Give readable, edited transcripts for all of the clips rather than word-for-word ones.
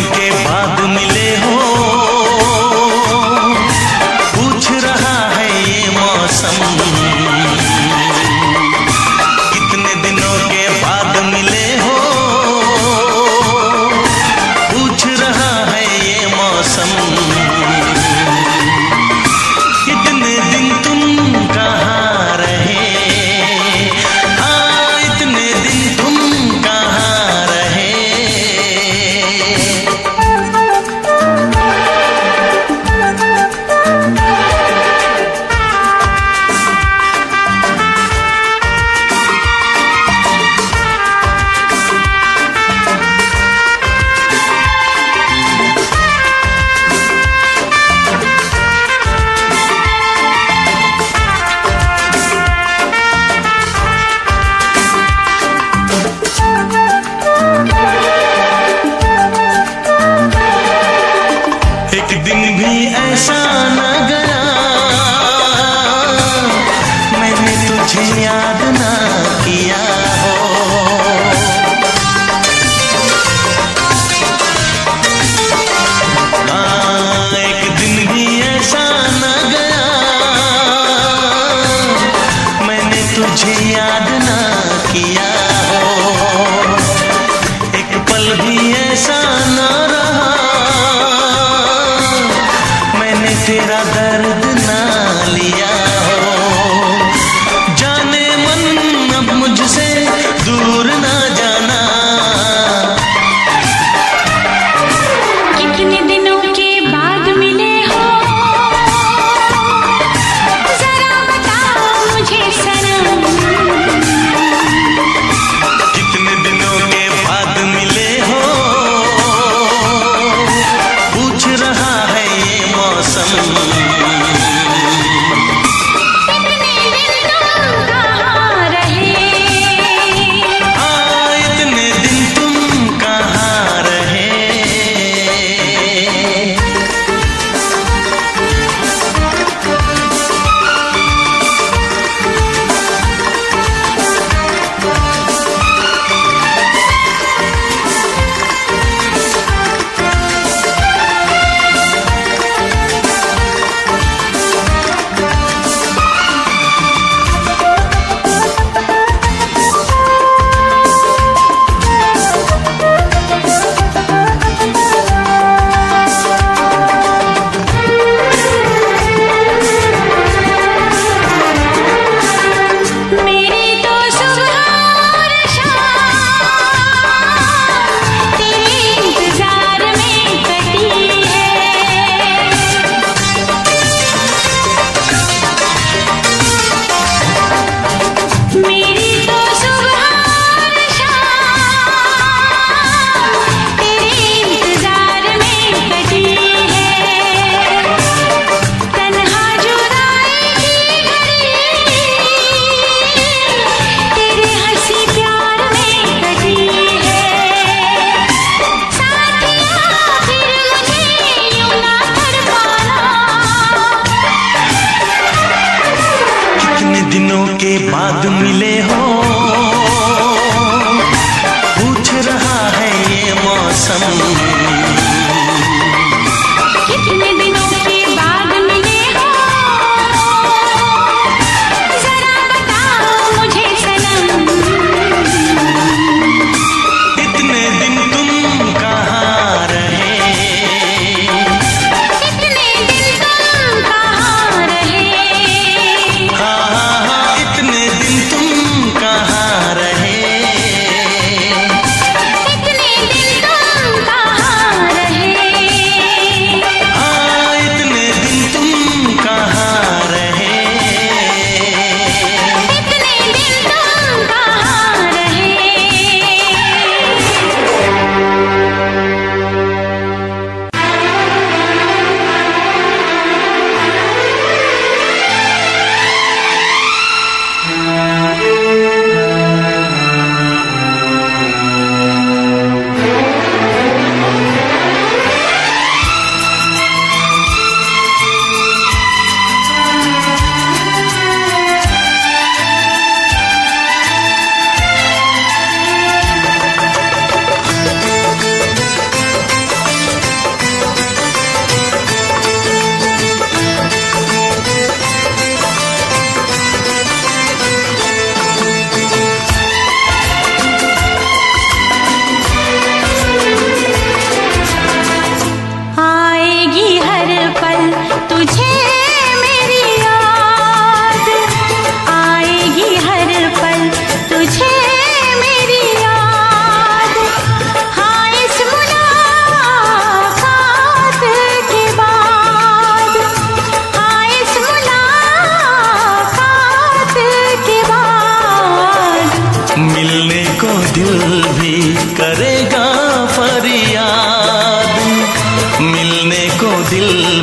दिनों के बाद मिले हो, पूछ रहा है ये मौसम। कितने दिनों के बाद मिले हो, पूछ रहा है ये मौसम। इतने दिन तुम कहाँ रहे, हाँ इतने दिन तुम कहाँ रहे।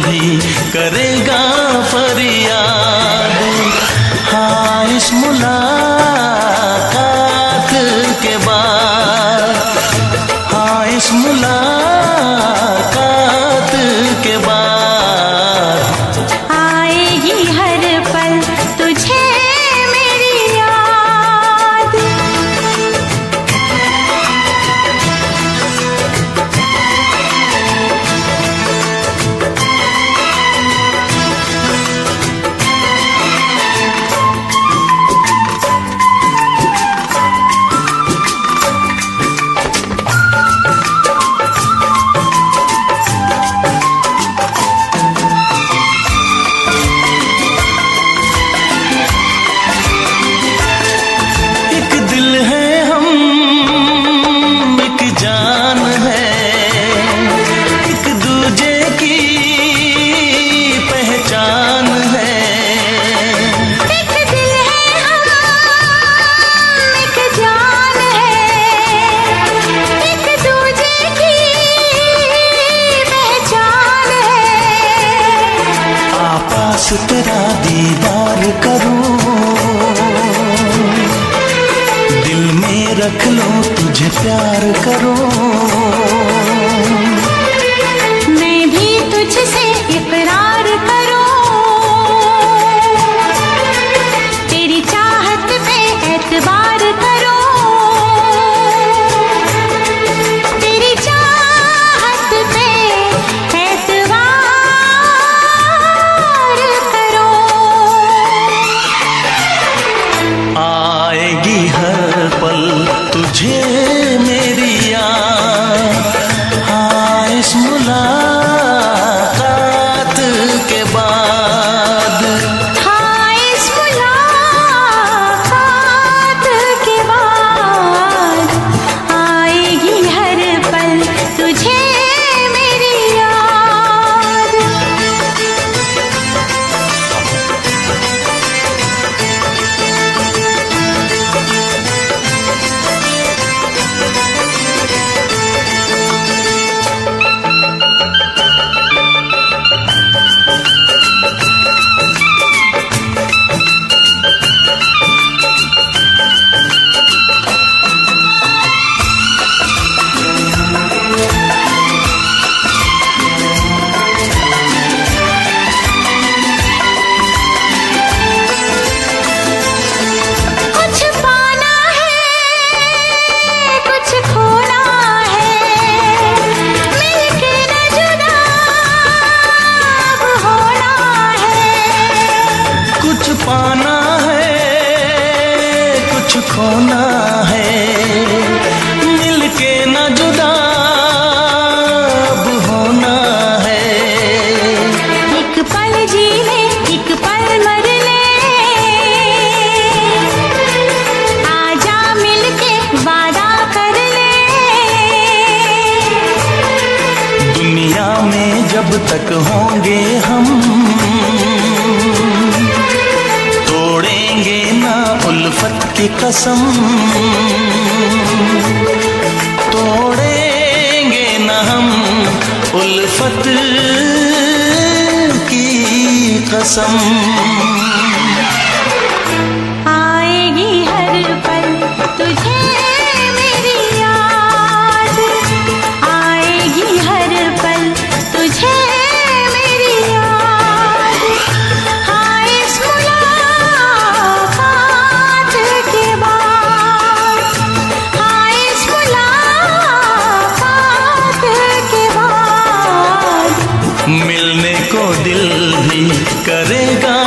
भी करेगा फरियाद। हाँ, इस मुलाकात के बाद, हाँ, इस मुलाकात के बाद आएगी हर पल तुझे मेरी याद। एक दिल है हम, एक जान है, एक दूजे की पहचान है। एक दिल है हम, एक जान है, एक दूजे की पहचान है। आपास तेरा दीदार करूं, दिल में रख लो तुझे प्यार करूं। मैं भी तुझसे इकरार करूं, तेरी चाहत पे एतबार करूं, तेरी चाहत पे एतबार करूं। आएगी हर पल तुझे मेरी याद। हाँ, इस मुलाकात के बाद, हाँ, इस मुलाकात के बाद आएगी हर पल तुझे मेरी याद। कुछ पाना है, कुछ खोना है, मिलके न जुदा अब होना है। कुछ पाना है, कुछ खोना है, मिलके न जुदा अब होना है। एक पल जी ले, एक पल मर ले, आजा मिलके वादा कर ले। दुनिया में जब तक होंगे हम, तोड़ेंगे ना उल्फत की कसम, तोड़ेंगे ना हम उल्फत की कसम। आएगी हर पल तुझे मेरी याद, आएगी हर पल तुझे मेरी याद। हाँ, इस मुलाकात के बाद, हाँ, इस मुलाकात के बाद मिलने को दिल भी करेगा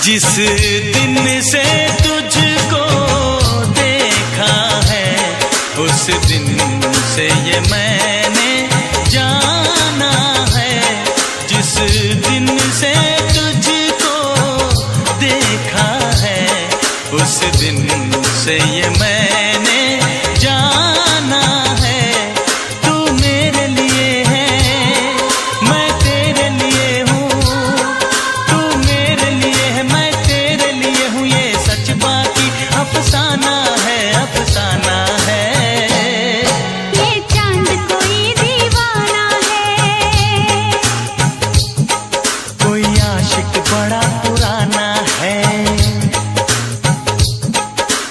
जिस दिन से तुझको देखा है उस दिन से ये मैंने जाना है। जिस दिन से तुझको देखा है उस दिन से ये मैंने जाना है। तू मेरे लिए है मैं तेरे लिए हूँ, तू मेरे लिए है मैं तेरे लिए हूँ, ये सच बाकी अफसाना है अफसाना है। ये चांद कोई दीवाना है, कोई आशिक बड़ा पुराना है।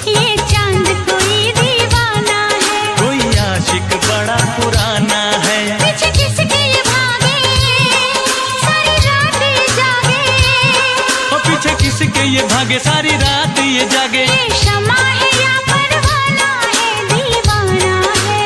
ये चांद कोई दीवाना है, कोई आशिक बड़ा पुराना है। पीछे किसके ये भागे सारी रात ये जागे, और पीछे किसके ये भागे सारी रात ये जागे। ये शमा है या परवाना है दीवाना है।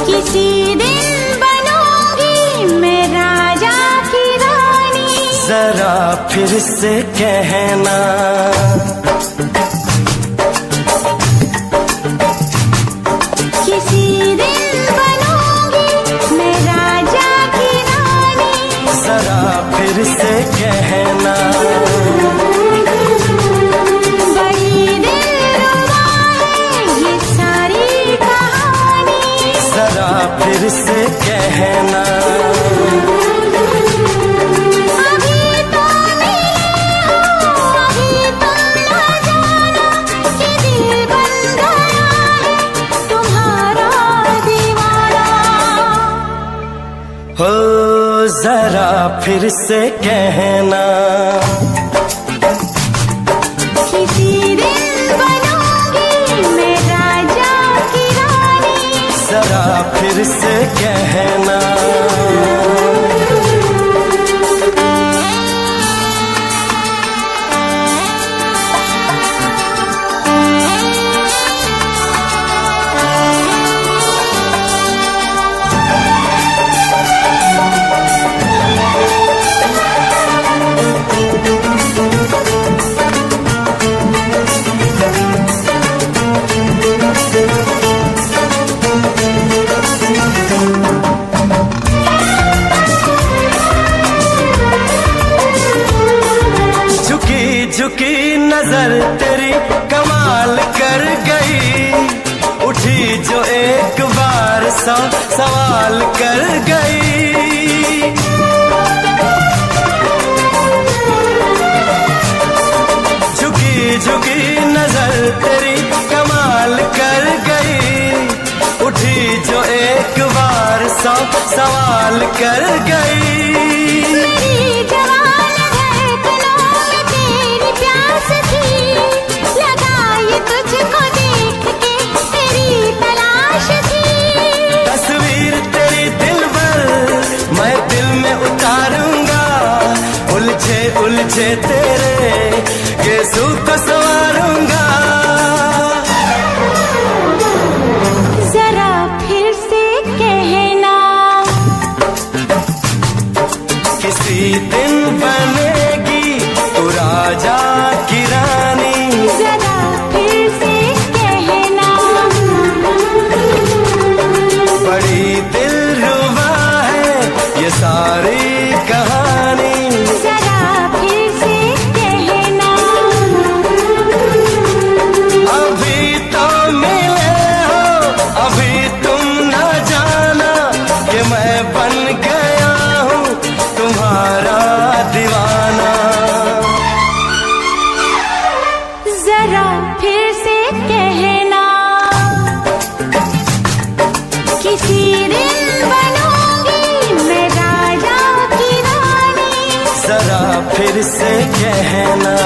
किसी दिन बनूंगी मैं राजा की रानी, जरा फिर से कहना, किसी दिन बनूंगी मैं राजा की रानी, जरा फिर से कहना। बड़ी दिलरुबा है ये सारी कहानी, जरा फिर से कहना। अभी तो मिले हो अभी तुम न जाना कि दिल बन गया है तुम्हारा दीवाना। हो जरा फिर से कहना, किसी दिन बनूंगी मैं राजा की रानी, जरा फिर से कहना। झुकी झुकी नजर तेरी कमाल कर गई, उठी जो एक बार सौ सवाल कर गई। झुकी झुकी नजर तेरी कमाल कर गई, उठी जो एक बार सौ सवाल कर गई। मेरी जवान धड़कनों में तेरी प्यास थी, लगाई तुझको देख के तेरी तलाश थी। तस्वीर तेरी दिल भर मैं दिल में उतारूंगा, उलझे उलझे तेरे गेसू को संवारूंगा। जरा फिर से कहना, जरा फिर से कहना, किसी दिन बनूंगी मैं राजा की रानी। जरा फिर से कहना,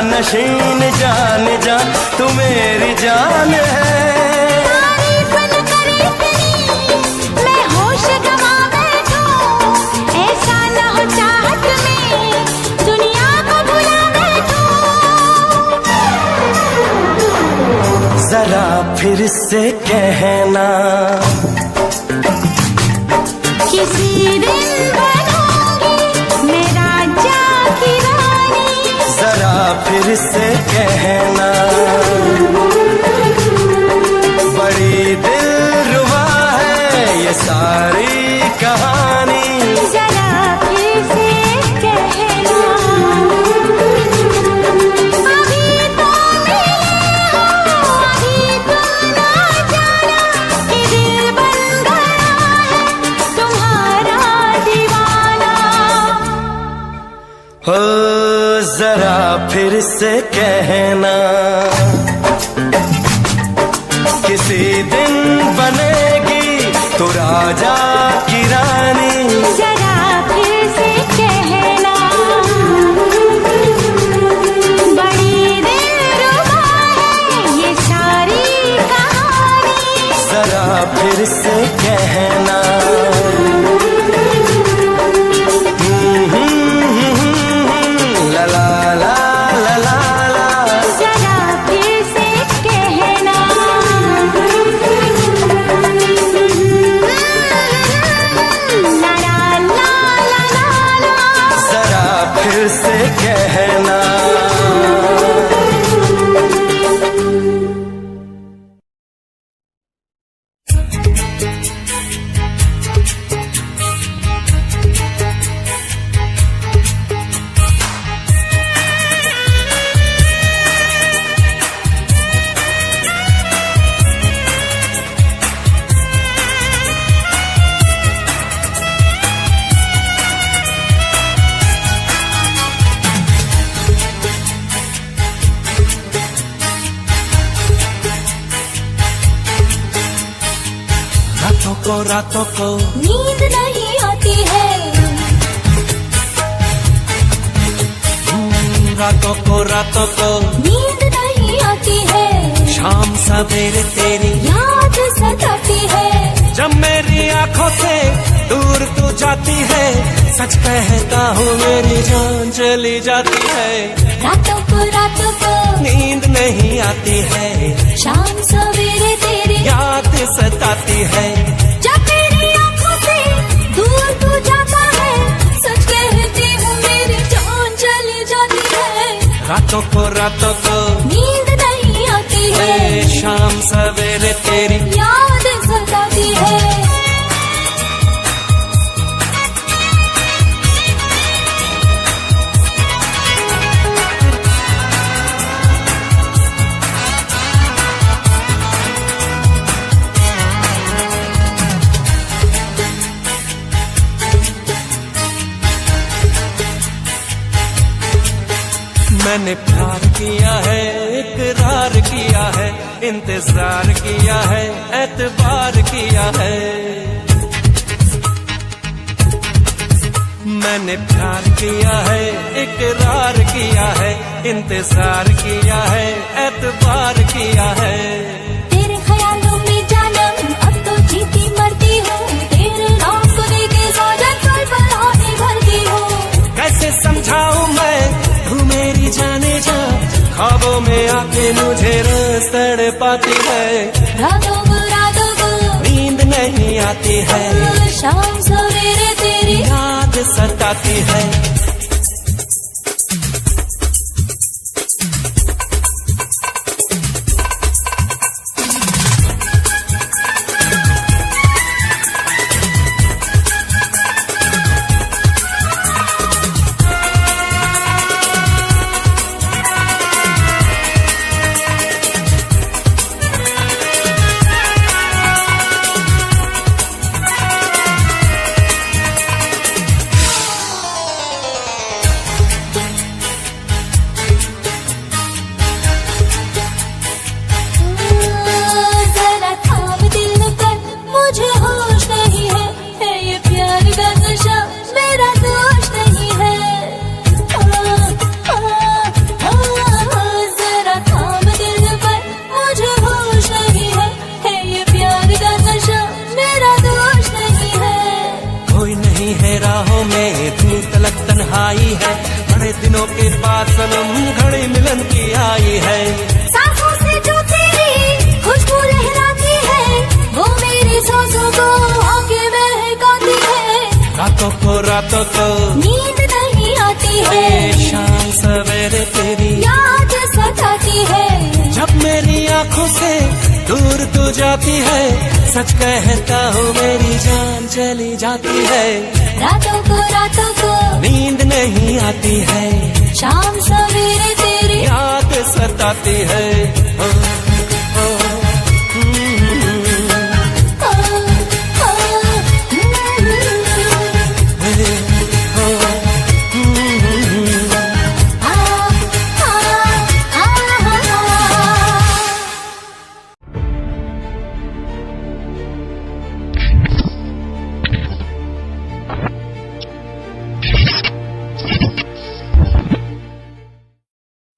नशीन जान जा तू मेरी जान है। तारीफ न करे इतनी मैं होश गंवा बैठूं, ऐसा न हो चाहत में दुनिया को भुला बैठूं। जरा फिर से कहना, किसी दिन बनूंगी मैं राजा की रानी। जरा फिर से कहना, बड़ी दिलरुबा है ये सारी कहानी। जरा फिर से कहना, अभी तो मिले हो, अभी तुम ना जाना कि दिल बन गया है तुम्हारा दीवाना। हो जरा फिर से कहना, किसी दिन बनेगी तो राजा की रानी। जरा फिर से कहना, बड़ी दिलरुबा है ये सारी कहानी। जरा फिर से कहना, ला ला ला ला ला ला। जरा फिर से कहना, ला ला ला ला ला। जरा फिर से कहना, रातों को नींद नहीं आती है, रातों को नींद नहीं आती है। शाम सवेरे तेरी याद सताती है, जब मेरी आंखों से दूर तू जाती है। सच कहता हूँ मेरी जान चली जाती है। रातों को नींद नहीं आती है, शाम सवेरे तेरी याद सताती है। जब मेरी आंखों से दूर तू जाता है, सच कहती हूँ मेरी जान चली जाती है। रातों को नींद नहीं आती है, शाम सवेरे तेरी याद सताती है। मैंने प्यार किया है, इकरार किया है, इंतजार किया है, एतबार किया है। मैंने प्यार किया है, इकरार किया है, इंतजार किया है, एतबार किया है। तेरे ख्यालों में जानम अब तो जीती मरती हूँ, तेरे नाम को लेके साजन पल पल आगे भरती हूँ। कैसे समझाऊं मैं तू मेरी जाने जा, ख्वाबों में आके मुझे रोज तड़पाती है। रातों को नींद नहीं आती है, शाम सवेरे तेरी याद सताती है। राहों में तू तलक तन्हाई है, बड़े दिनों के बाद सनम घड़ी मिलन की आई है। सांसों से जो तेरी खुशबू लहराती है, वो मेरी सांसों को आके महकाती है। रातों को नींद नहीं आती है, शाम सवेरे तेरी याद सताती है। जब मेरी आंखों से दूर तू जाती है, सच कहता हूँ मेरी जान चली जाती है। रातों को नींद नहीं आती है, शाम सवेरे तेरी याद सताती है।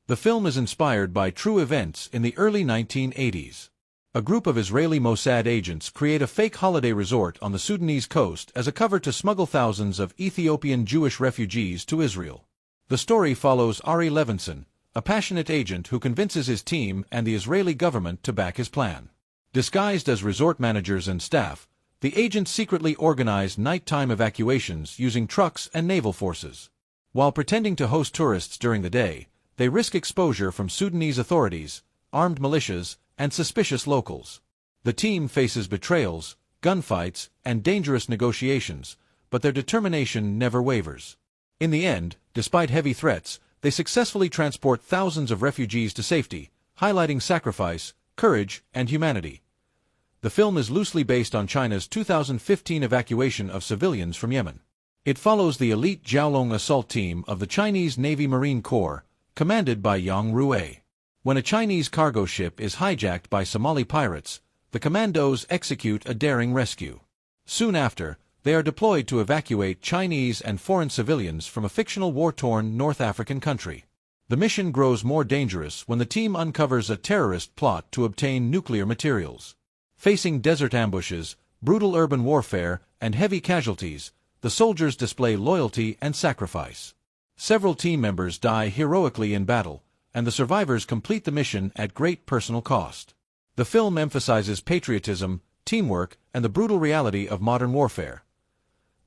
The film is inspired by true events in the early 1980s. A group of Israeli Mossad agents create a fake holiday resort on the Sudanese coast as a cover to smuggle thousands of Ethiopian Jewish refugees to Israel. The story follows Ari Levinson, a passionate agent who convinces his team and the Israeli government to back his plan. Disguised as resort managers and staff, the agents secretly organize nighttime evacuations using trucks and naval forces. While pretending to host tourists during the day, they risk exposure from Sudanese authorities, armed militias, and suspicious locals. The team faces betrayals, gunfights, and dangerous negotiations, but their determination never wavers. In the end, despite heavy threats, they successfully transport thousands of refugees to safety, highlighting sacrifice, courage, and humanity. The film is loosely based on China's 2015 evacuation of civilians from Yemen. It follows the elite Jiaolong assault team of the Chinese Navy Marine Corps, commanded by Yang Rui. When a Chinese cargo ship is hijacked by Somali pirates, the commandos execute a daring rescue. Soon after, they are deployed to evacuate Chinese and foreign civilians from a fictional war-torn North African country. The mission grows more dangerous when the team uncovers a terrorist plot to obtain nuclear materials. Facing desert ambushes, brutal urban warfare, and heavy casualties, the soldiers display loyalty and sacrifice. Several team members die heroically in battle, and the survivors complete the mission at great personal cost. The film emphasizes patriotism, teamwork, and the brutal reality of modern warfare.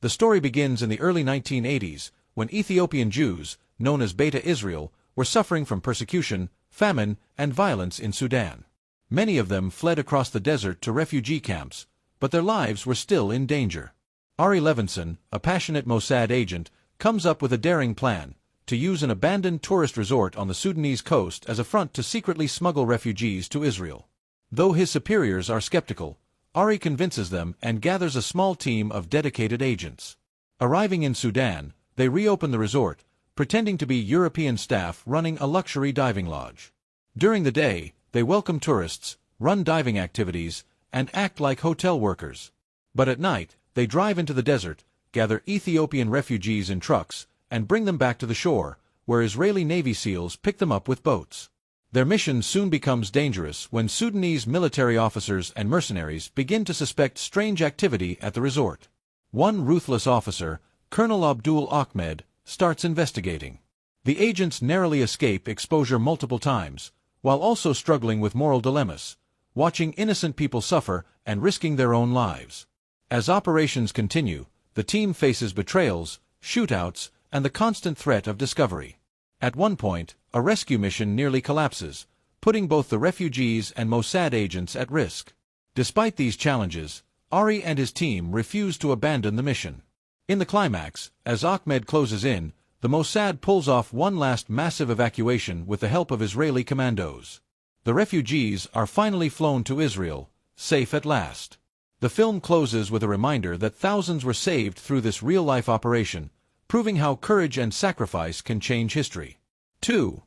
The story begins in the early 1980s, when Ethiopian Jews, known as Beta Israel, were suffering from persecution, famine, and violence in Sudan. Many of them fled across the desert to refugee camps, but their lives were still in danger. Ari Levinson, a passionate Mossad agent, comes up with a daring plan to use an abandoned tourist resort on the Sudanese coast as a front to secretly smuggle refugees to Israel. Though his superiors are skeptical, Ari convinces them and gathers a small team of dedicated agents. Arriving in Sudan, they reopen the resort, pretending to be European staff running a luxury diving lodge. During the day, they welcome tourists, run diving activities, and act like hotel workers. But at night, they drive into the desert, gather Ethiopian refugees in trucks, and bring them back to the shore, where Israeli Navy SEALs pick them up with boats. Their mission soon becomes dangerous when Sudanese military officers and mercenaries begin to suspect strange activity at the resort. One ruthless officer, Colonel Abdul Ahmed, starts investigating. The agents narrowly escape exposure multiple times, while also struggling with moral dilemmas, watching innocent people suffer and risking their own lives. As operations continue, the team faces betrayals, shootouts, and the constant threat of discovery. At one point, a rescue mission nearly collapses, putting both the refugees and Mossad agents at risk. Despite these challenges, Ari and his team refuse to abandon the mission. In the climax, as Ahmed closes in, the Mossad pulls off one last massive evacuation with the help of Israeli commandos. The refugees are finally flown to Israel, safe at last. The film closes with a reminder that thousands were saved through this real-life operation, proving how courage and sacrifice can change history. 2.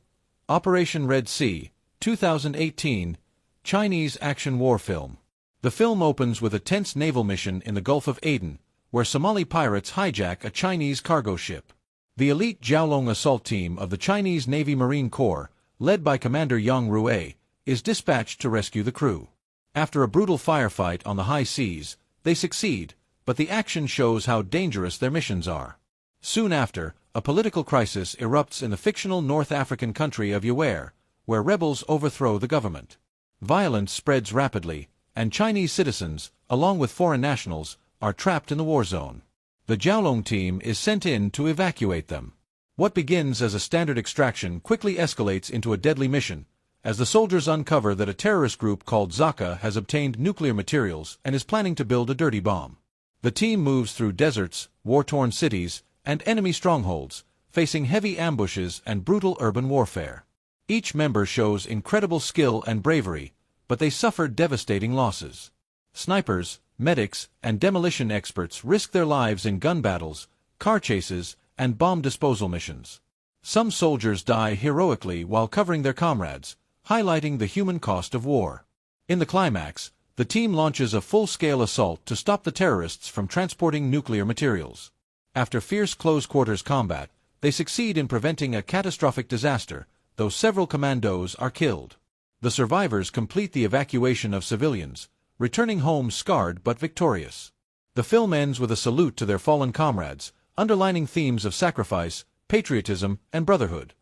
Operation Red Sea, 2018, Chinese action war film. The film opens with a tense naval mission in the Gulf of Aden, where Somali pirates hijack a Chinese cargo ship. The elite Jiaolong assault team of the Chinese Navy Marine Corps, led by Commander Yang Rui, is dispatched to rescue the crew. After a brutal firefight on the high seas, they succeed, but the action shows how dangerous their missions are. Soon after, a political crisis erupts in the fictional North African country of Yaouré, where rebels overthrow the government. Violence spreads rapidly, and Chinese citizens, along with foreign nationals, are trapped in the war zone. The Jiaolong team is sent in to evacuate them. What begins as a standard extraction quickly escalates into a deadly mission, as the soldiers uncover that a terrorist group called Zaka has obtained nuclear materials and is planning to build a dirty bomb. The team moves through deserts, war-torn cities, and enemy strongholds, facing heavy ambushes and brutal urban warfare. Each member shows incredible skill and bravery, but they suffer devastating losses. Snipers, medics, and demolition experts risk their lives in gun battles, car chases, and bomb disposal missions. Some soldiers die heroically while covering their comrades, highlighting the human cost of war. In the climax, the team launches a full-scale assault to stop the terrorists from transporting nuclear materials. After fierce close-quarters combat, they succeed in preventing a catastrophic disaster, though several commandos are killed. The survivors complete the evacuation of civilians, returning home scarred but victorious. The film ends with a salute to their fallen comrades, underlining themes of sacrifice, patriotism, and brotherhood.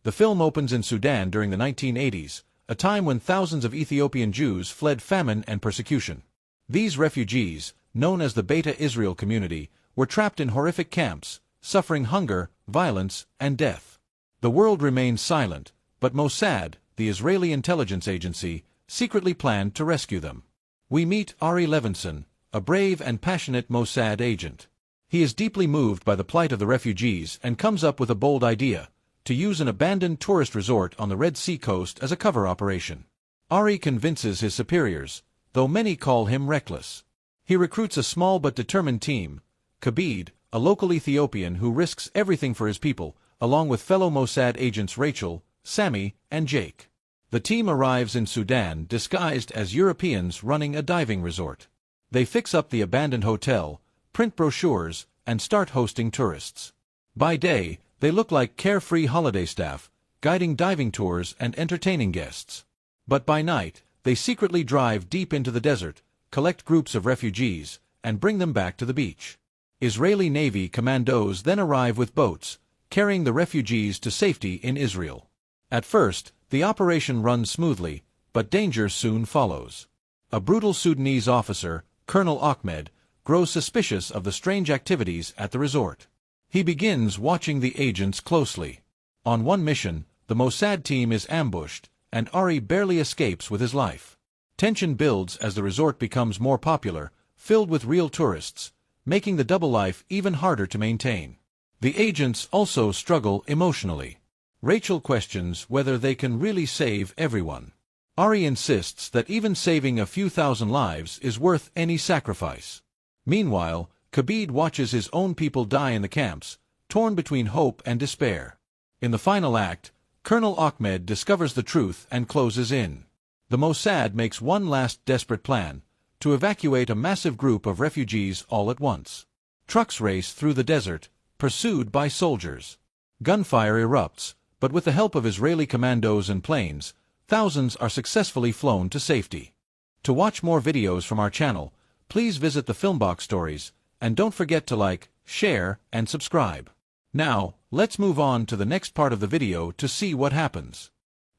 The film opens in Sudan during the 1980s, a time when thousands of Ethiopian Jews fled famine and persecution. These refugees, known as the Beta Israel community, were trapped in horrific camps, suffering hunger, violence, and death. The world remained silent, but Mossad, the Israeli intelligence agency, secretly planned to rescue them. We meet Ari Levinson, a brave and passionate Mossad agent. He is deeply moved by the plight of the refugees and comes up with a bold idea: to use an abandoned tourist resort on the Red Sea coast as a cover operation. Ari convinces his superiors, though many call him reckless. He recruits a small but determined team: Kabid, a local Ethiopian who risks everything for his people, along with fellow Mossad agents Rachel, Sammy, and Jake. The team arrives in Sudan disguised as Europeans running a diving resort. They fix up the abandoned hotel, print brochures, and start hosting tourists. By day, they look like carefree holiday staff, guiding diving tours and entertaining guests. But by night, they secretly drive deep into the desert, collect groups of refugees, and bring them back to the beach. Israeli Navy commandos then arrive with boats, carrying the refugees to safety in Israel. At first, the operation runs smoothly, but danger soon follows. A brutal Sudanese officer, Colonel Ahmed, grows suspicious of the strange activities at the resort. He begins watching the agents closely. On one mission, the Mossad team is ambushed, and Ari barely escapes with his life. Tension builds as the resort becomes more popular, filled with real tourists, making the double life even harder to maintain. The agents also struggle emotionally. Rachel questions whether they can really save everyone. Ari insists that even saving a few thousand lives is worth any sacrifice. Meanwhile, Kabid watches his own people die in the camps, torn between hope and despair. In the final act, Colonel Ahmed discovers the truth and closes in. The Mossad makes one last desperate plan: to evacuate a massive group of refugees all at once. trucks race through the desert, pursued by soldiers. Gunfire erupts, but with the help of Israeli commandos and planes, thousands are successfully flown to safety. To watch more videos from our channel, please visit the Filmbox Stories, and don't forget to like, share, and subscribe. Now, let's move on to the next part of the video to see what happens.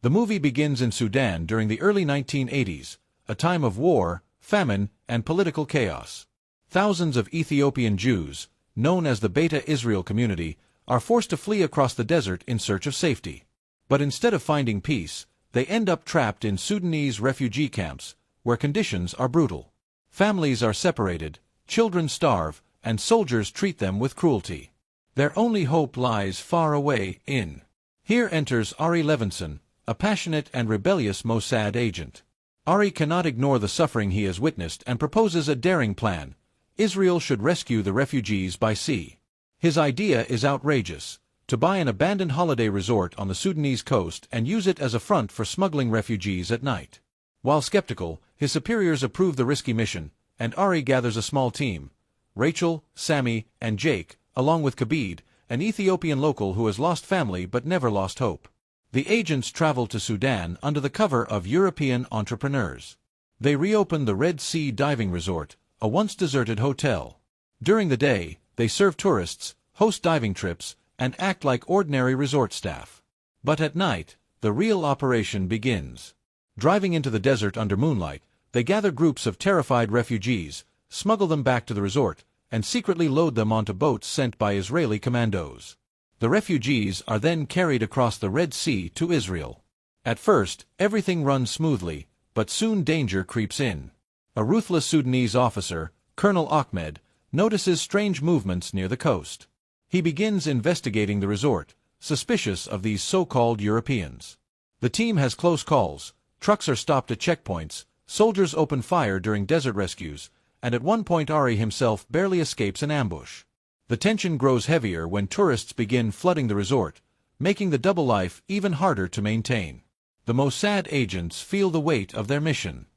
The movie begins in Sudan during the early 1980s, a time of war, famine, and political chaos. Thousands of Ethiopian Jews, known as the Beta Israel community, are forced to flee across the desert in search of safety. But instead of finding peace, they end up trapped in Sudanese refugee camps, where conditions are brutal. Families are separated, children starve, and soldiers treat them with cruelty. Their only hope lies far away in. Here enters Ari Levinson, a passionate and rebellious Mossad agent. Ari cannot ignore the suffering he has witnessed and proposes a daring plan. Israel should rescue the refugees by sea. His idea is outrageous: to buy an abandoned holiday resort on the Sudanese coast and use it as a front for smuggling refugees at night. While skeptical, his superiors approve the risky mission, and Ari gathers a small team: Rachel, Sammy, and Jake, along with Kabid, an Ethiopian local who has lost family but never lost hope. The agents travel to Sudan under the cover of European entrepreneurs. They reopen the Red Sea Diving Resort, a once deserted hotel. During the day, they serve tourists, host diving trips, and act like ordinary resort staff. But at night, the real operation begins. Driving into the desert under moonlight, they gather groups of terrified refugees, smuggle them back to the resort, and secretly load them onto boats sent by Israeli commandos. The refugees are then carried across the Red Sea to Israel. At first, everything runs smoothly, but soon danger creeps in. A ruthless Sudanese officer, Colonel Ahmed, notices strange movements near the coast. He begins investigating the resort, suspicious of these so-called Europeans. The team has close calls, trucks are stopped at checkpoints, soldiers open fire during desert rescues, and at one point Ari himself barely escapes an ambush. The tension grows heavier when tourists begin flooding the resort, making the double life even harder to maintain. The Mossad agents feel the weight of their mission.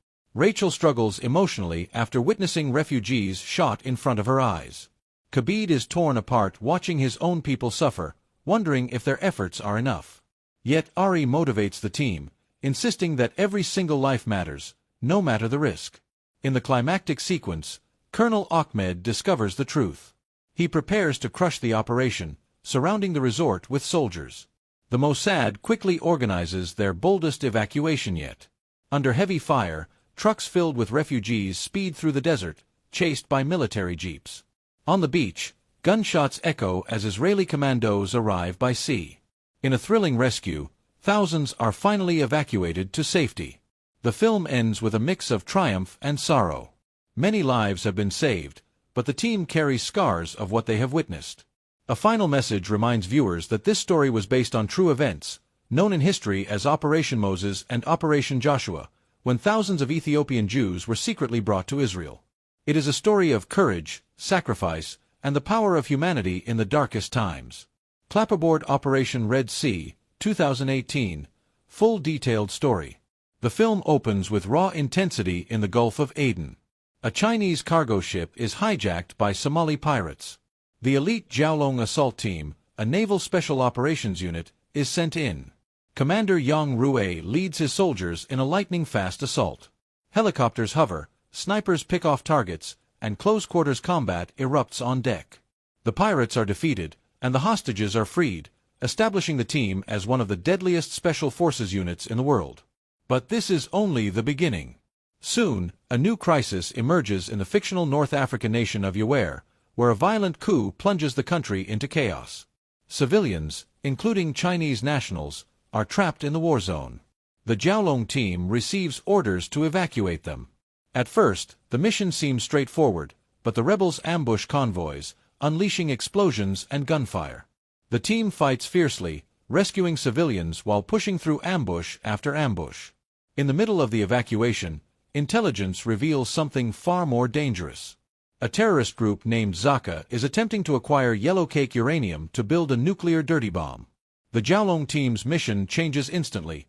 Rachel struggles emotionally after witnessing refugees shot in front of her eyes. Kabid is torn apart watching his own people suffer, wondering if their efforts are enough. Yet Ari motivates the team, insisting that every single life matters, no matter the risk. In the climactic sequence, Colonel Ahmed discovers the truth. He prepares to crush the operation, surrounding the resort with soldiers. The Mossad quickly organizes their boldest evacuation yet. Under heavy fire, trucks filled with refugees speed through the desert, chased by military jeeps. On the beach, gunshots echo as Israeli commandos arrive by sea. In a thrilling rescue, thousands are finally evacuated to safety. The film ends with a mix of triumph and sorrow. Many lives have been saved, but the team carries scars of what they have witnessed. A final message reminds viewers that this story was based on true events, known in history as Operation Moses and Operation Joshua, when thousands of Ethiopian Jews were secretly brought to Israel. It is a story of courage, sacrifice, and the power of humanity in the darkest times. Clapperboard Operation Red Sea, 2018, full detailed story. The film opens with raw intensity in the Gulf of Aden. A Chinese cargo ship is hijacked by Somali pirates. The elite Jiaolong assault team, a naval special operations unit, is sent in. Commander Yang Rui leads his soldiers in a lightning-fast assault. Helicopters hover, snipers pick off targets, and close-quarters combat erupts on deck. The pirates are defeated, and the hostages are freed, establishing the team as one of the deadliest special forces units in the world. But this is only the beginning. Soon, a new crisis emerges in the fictional North African nation of Yaouré, where a violent coup plunges the country into chaos. Civilians, including Chinese nationals, are trapped in the war zone. The Jiaolong team receives orders to evacuate them. At first, the mission seems straightforward, but the rebels ambush convoys, unleashing explosions and gunfire. The team fights fiercely, rescuing civilians while pushing through ambush after ambush. In the middle of the evacuation, intelligence reveals something far more dangerous. A terrorist group named Zaka is attempting to acquire yellowcake uranium to build a nuclear dirty bomb. The Jiaolong team's mission changes instantly.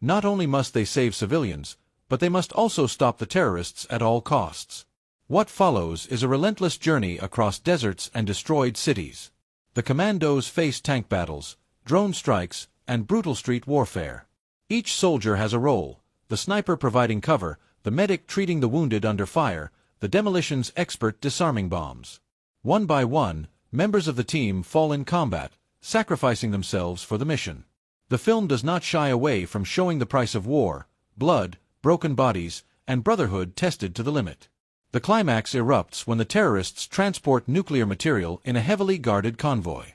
Not only must they save civilians, but they must also stop the terrorists at all costs. What follows is a relentless journey across deserts and destroyed cities. The commandos face tank battles, drone strikes, and brutal street warfare. Each soldier has a role, the sniper providing cover, the medic treating the wounded under fire, the demolitions expert disarming bombs. One by one, members of the team fall in combat, sacrificing themselves for the mission. The film does not shy away from showing the price of war, blood, broken bodies, and brotherhood tested to the limit. The climax erupts when the terrorists transport nuclear material in a heavily guarded convoy.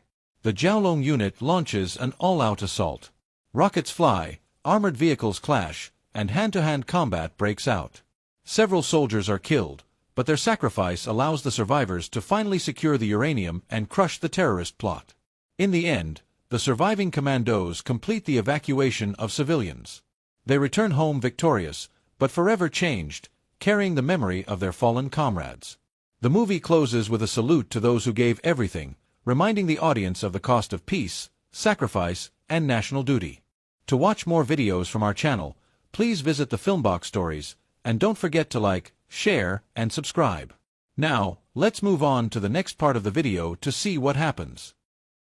The Jiaolong unit launches an all-out assault. Rockets fly, armored vehicles clash, and hand-to-hand combat breaks out. Several soldiers are killed, but their sacrifice allows the survivors to finally secure the uranium and crush the terrorist plot. In the end, the surviving commandos complete the evacuation of civilians. They return home victorious, but forever changed, carrying the memory of their fallen comrades. The movie closes with a salute to those who gave everything, reminding the audience of the cost of peace, sacrifice, and national duty. To watch more videos from our channel, please visit the Filmbox Stories, and don't forget to like, share, and subscribe. Now, let's move on to the next part of the video to see what happens.